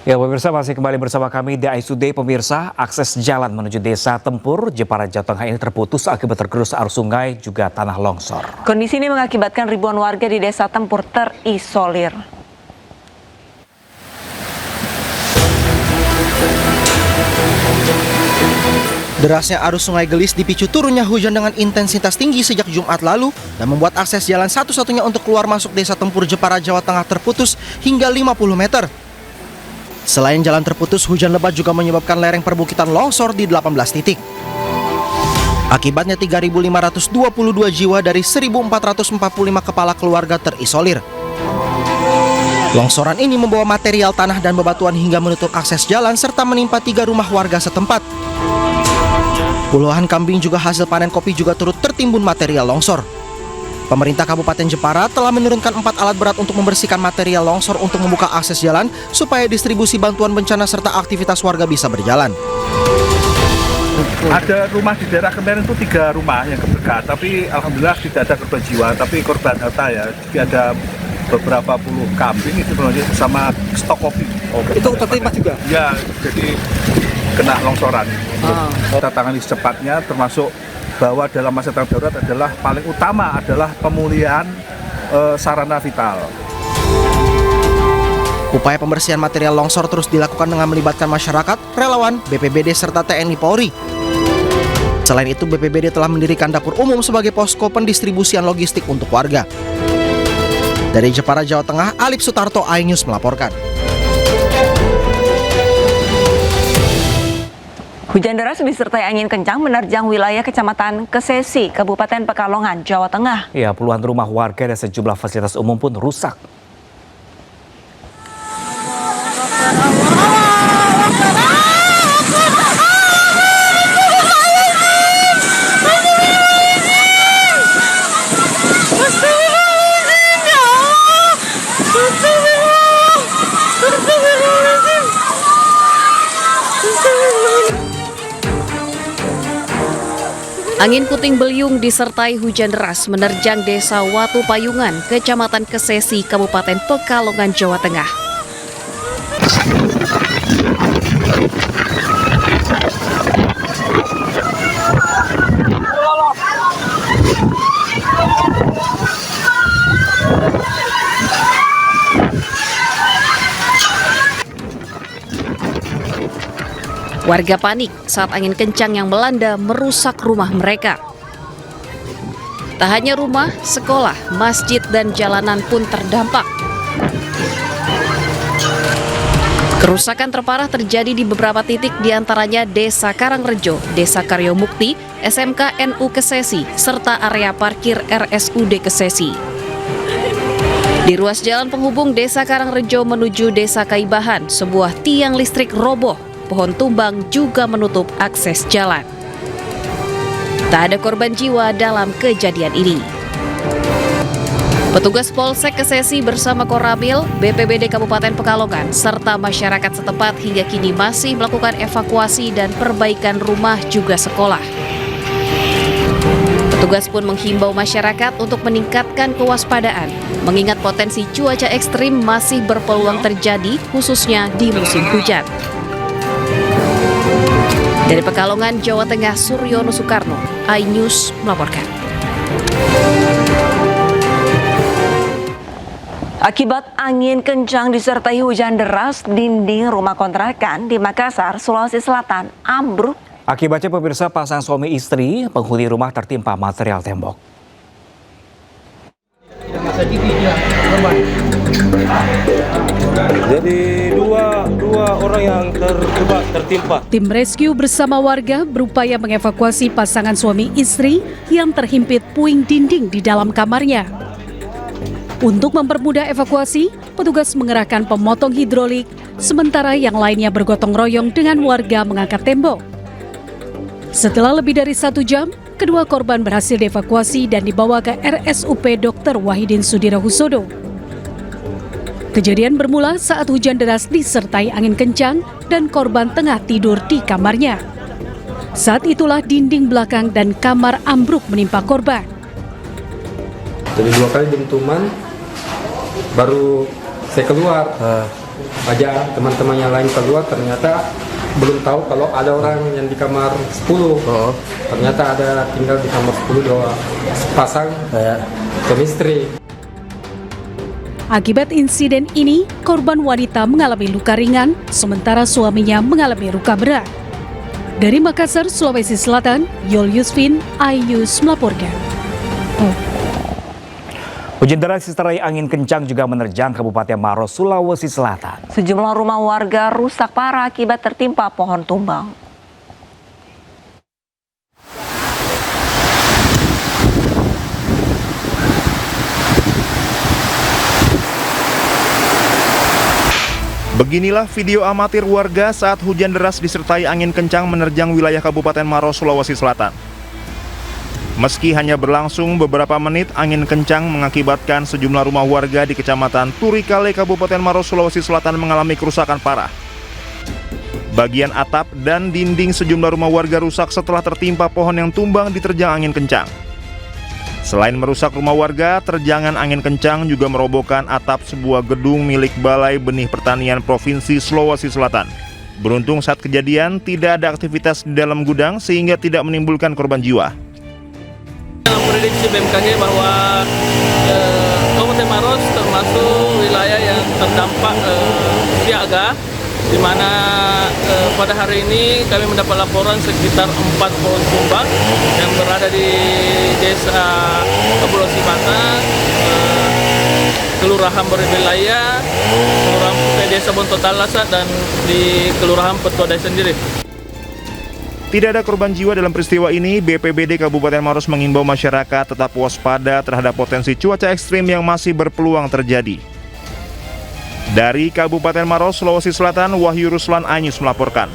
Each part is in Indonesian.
Ya pemirsa, masih kembali bersama kami di Ais Today. Pemirsa, akses jalan menuju desa Tempur, Jepara, Jawa Tengah ini terputus akibat tergerus arus sungai juga tanah longsor. Kondisi ini mengakibatkan ribuan warga di desa Tempur terisolir. Derasnya arus Sungai Gelis dipicu turunnya hujan dengan intensitas tinggi sejak Jumat lalu dan membuat akses jalan satu-satunya untuk keluar masuk desa Tempur, Jepara, Jawa Tengah terputus hingga 50 meter. Selain jalan terputus, hujan lebat juga menyebabkan lereng perbukitan longsor di 18 titik. Akibatnya 3.522 jiwa dari 1.445 kepala keluarga terisolir. Longsoran ini membawa material tanah dan bebatuan hingga menutup akses jalan serta menimpa 3 rumah warga setempat. Puluhan kambing juga hasil panen kopi juga turut tertimbun material longsor. Pemerintah Kabupaten Jepara telah menurunkan 4 alat berat untuk membersihkan material longsor untuk membuka akses jalan supaya distribusi bantuan bencana serta aktivitas warga bisa berjalan. Ada rumah di daerah kemarin itu 3 rumah yang dekat, tapi alhamdulillah tidak ada korban jiwa, tapi korban harta ya. Jadi ada beberapa puluh kambing itu sama stok kopi. Itu tertimpa juga? Ya, jadi kena longsoran. Kita tangani secepatnya, termasuk bahwa dalam masa tanggap darurat adalah paling utama adalah pemulihan sarana vital. Upaya pembersihan material longsor terus dilakukan dengan melibatkan masyarakat, relawan, BPBD serta TNI Polri. Selain itu, BPBD telah mendirikan dapur umum sebagai posko pendistribusian logistik untuk warga. Dari Jepara, Jawa Tengah, Alip Sutarto, iNews melaporkan. Hujan deras disertai angin kencang menerjang wilayah Kecamatan Kesesi, Kabupaten Pekalongan, Jawa Tengah. Ya, puluhan rumah warga dan sejumlah fasilitas umum pun rusak. Angin puting beliung disertai hujan deras menerjang desa Watu Payungan, Kecamatan Kesesi, Kabupaten Pekalongan, Jawa Tengah. Warga panik saat angin kencang yang melanda merusak rumah mereka. Tak hanya rumah, sekolah, masjid, dan jalanan pun terdampak. Kerusakan terparah terjadi di beberapa titik, diantaranya Desa Karangrejo, Desa Karyomukti, SMK NU Kesesi, serta area parkir RSUD Kesesi. Di ruas jalan penghubung Desa Karangrejo menuju Desa Kaibahan, sebuah tiang listrik roboh. Pohon tumbang juga menutup akses jalan. Tak ada korban jiwa dalam kejadian ini. Petugas Polsek Kesesi bersama Koramil, BPBD Kabupaten Pekalongan, serta masyarakat setempat hingga kini masih melakukan evakuasi dan perbaikan rumah juga sekolah. Petugas pun menghimbau masyarakat untuk meningkatkan kewaspadaan, mengingat potensi cuaca ekstrim masih berpeluang terjadi, khususnya di musim hujan. Dari Pekalongan, Jawa Tengah, Suryono Soekarno, iNews melaporkan. Akibat angin kencang disertai hujan deras, dinding rumah kontrakan di Makassar, Sulawesi Selatan ambruk. Akibatnya pemirsa, pasangan suami istri penghuni rumah tertimpa material tembok. Jadi dua orang yang tertimpa. Tim rescue bersama warga berupaya mengevakuasi pasangan suami istri yang terhimpit puing dinding di dalam kamarnya. Untuk mempermudah evakuasi, petugas mengerahkan pemotong hidrolik, sementara yang lainnya bergotong royong dengan warga mengangkat tembok. Setelah lebih dari 1 jam, kedua korban berhasil dievakuasi dan dibawa ke RSUP Dr. Wahidin Sudirohusodo. Kejadian bermula saat hujan deras disertai angin kencang dan korban tengah tidur di kamarnya. Saat itulah dinding belakang dan kamar ambruk menimpa korban. Jadi 2 kali dentuman, baru saya keluar. aja teman-teman yang lain keluar, ternyata belum tahu kalau ada orang yang di kamar 10. Ternyata ada tinggal di kamar 10 dua sepasang suami istri. Akibat insiden ini, korban wanita mengalami luka ringan, sementara suaminya mengalami luka berat. Dari Makassar, Sulawesi Selatan, Yol Yusfin, iNews melaporkan. Hujan deras disertai angin kencang juga menerjang Kabupaten Maros, Sulawesi Selatan. Sejumlah rumah warga rusak parah akibat tertimpa pohon tumbang. Beginilah video amatir warga saat hujan deras disertai angin kencang menerjang wilayah Kabupaten Maros, Sulawesi Selatan. Meski hanya berlangsung beberapa menit, angin kencang mengakibatkan sejumlah rumah warga di Kecamatan Turikale, Kabupaten Maros, Sulawesi Selatan mengalami kerusakan parah. Bagian atap dan dinding sejumlah rumah warga rusak setelah tertimpa pohon yang tumbang diterjang angin kencang. Selain merusak rumah warga, terjangan angin kencang juga merobohkan atap sebuah gedung milik Balai Benih Pertanian Provinsi Sulawesi Selatan. Beruntung saat kejadian tidak ada aktivitas di dalam gudang sehingga tidak menimbulkan korban jiwa. Prediksi BMKG bahwa Kabupaten Maros termasuk wilayah yang terdampak siaga, di mana pada hari ini kami mendapat laporan sekitar 4 pohon tumbang yang berada di Desa Kabulo Sibata, Kelurahan Berwilayah, Kelurahan Desa Bontotalasa, dan di Kelurahan Petuadai sendiri. Tidak ada korban jiwa dalam peristiwa ini. BPBD Kabupaten Maros mengimbau masyarakat tetap waspada terhadap potensi cuaca ekstrim yang masih berpeluang terjadi. Dari Kabupaten Maros, Sulawesi Selatan, Wahyu Ruslan, iNews melaporkan.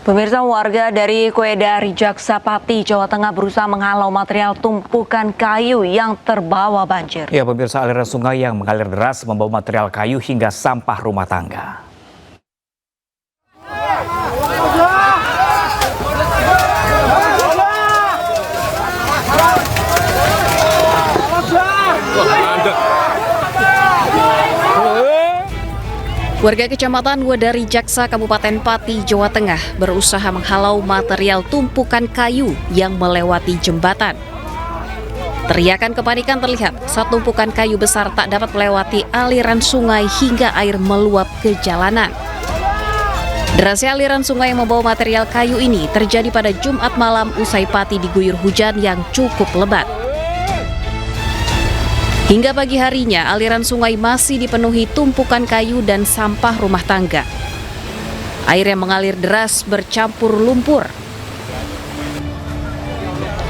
Pemirsa, warga dari Koedari, Jaksapati, Jawa Tengah berusaha menghalau material tumpukan kayu yang terbawa banjir. Ya, pemirsa, aliran sungai yang mengalir deras membawa material kayu hingga sampah rumah tangga. Warga Kecamatan Wedari Jaksa, Kabupaten Pati, Jawa Tengah berusaha menghalau material tumpukan kayu yang melewati jembatan. Teriakan kepanikan terlihat saat tumpukan kayu besar tak dapat melewati aliran sungai hingga air meluap ke jalanan. Derasnya aliran sungai yang membawa material kayu ini terjadi pada Jumat malam usai Pati diguyur hujan yang cukup lebat. Hingga pagi harinya, aliran sungai masih dipenuhi tumpukan kayu dan sampah rumah tangga. Air yang mengalir deras bercampur lumpur.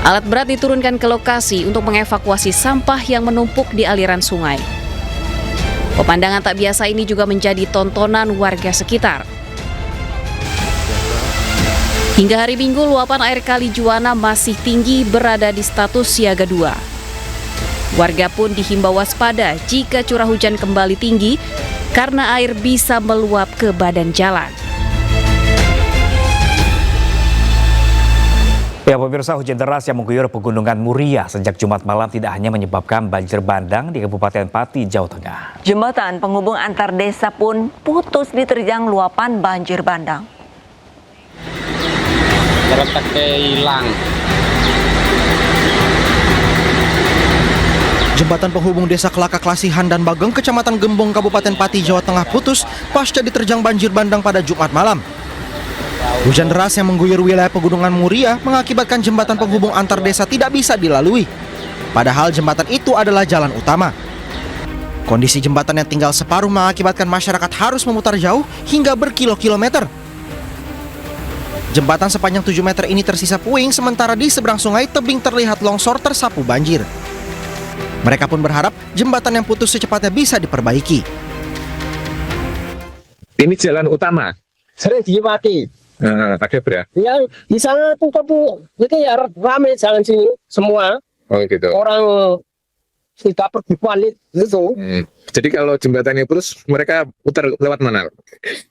Alat berat diturunkan ke lokasi untuk mengevakuasi sampah yang menumpuk di aliran sungai. Pemandangan tak biasa ini juga menjadi tontonan warga sekitar. Hingga hari Minggu, luapan air Kali Juwana masih tinggi, berada di status siaga 2. Warga pun dihimbau waspada jika curah hujan kembali tinggi karena air bisa meluap ke badan jalan. Ya, pemirsa, hujan deras yang mengguyur pegunungan Muria sejak Jumat malam tidak hanya menyebabkan banjir bandang di Kabupaten Pati, Jawa Tengah. Jembatan penghubung antar desa pun putus diterjang luapan banjir bandang. Hilang. Jembatan penghubung desa Kelaka Klasihan dan Bageng, Kecamatan Gembong, Kabupaten Pati, Jawa Tengah putus pasca diterjang banjir bandang pada Jumat malam. Hujan deras yang mengguyur wilayah pegunungan Muria mengakibatkan jembatan penghubung antar desa tidak bisa dilalui. Padahal jembatan itu adalah jalan utama. Kondisi jembatan yang tinggal separuh mengakibatkan masyarakat harus memutar jauh hingga berkilo-kilometer. Jembatan sepanjang 7 meter ini tersisa puing, sementara di seberang sungai tebing terlihat longsor tersapu banjir. Mereka pun berharap jembatan yang putus secepatnya bisa diperbaiki. Ini jalan utama. Sering dinikmati. Ada berapa? Ya di sana tuh itu ya ramai jalan sini semua. Oh gitu. Orang tidak pergi balik gitu. Jadi kalau jembatannya putus, mereka putar lewat mana?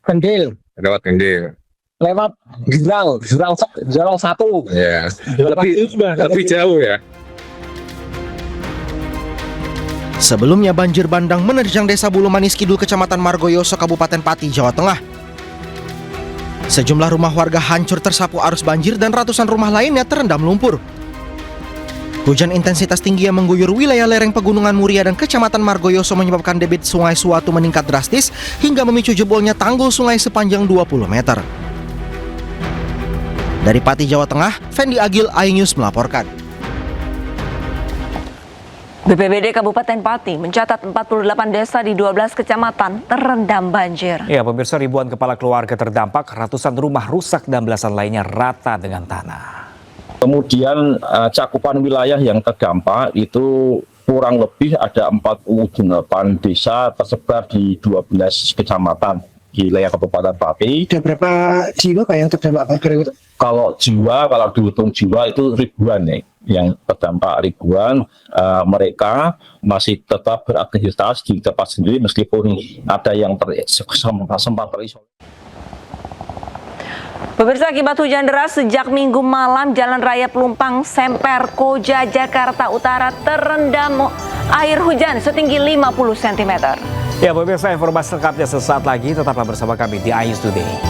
Kendil. Lewat Kendil. Lewat Jurang 1. Ya. Lebih jauh ya. Sebelumnya banjir bandang menerjang Desa Bulu Manis Kidul, Kecamatan Margoyoso, Kabupaten Pati, Jawa Tengah. Sejumlah rumah warga hancur tersapu arus banjir dan ratusan rumah lainnya terendam lumpur. Hujan intensitas tinggi yang mengguyur wilayah lereng Pegunungan Muria dan Kecamatan Margoyoso menyebabkan debit Sungai Suatu meningkat drastis hingga memicu jebolnya tanggul sungai sepanjang 20 meter. Dari Pati, Jawa Tengah, Fendi Agil, iNews melaporkan. BPBD Kabupaten Pati mencatat 48 desa di 12 kecamatan terendam banjir. Ya, pemirsa, ribuan kepala keluarga terdampak, ratusan rumah rusak dan belasan lainnya rata dengan tanah. Kemudian cakupan wilayah yang terdampak itu kurang lebih ada 48 desa tersebar di 12 kecamatan di wilayah Kabupaten Pati. Ada berapa jiwa Pak yang terdampak? Kalau jiwa, kalau dihitung jiwa itu ribuan nih, yang terdampak ribuan. Mereka masih tetap beraktivitas di tempat sendiri meskipun ada yang sempat terisolasi. Pemirsa, akibat hujan deras sejak Minggu malam, Jalan Raya Pelumpang Semper Koja Jakarta Utara terendam air hujan setinggi 50 cm. Ya, pemirsa, informasi lengkapnya sesaat lagi. Tetaplah bersama kami di iNews Today.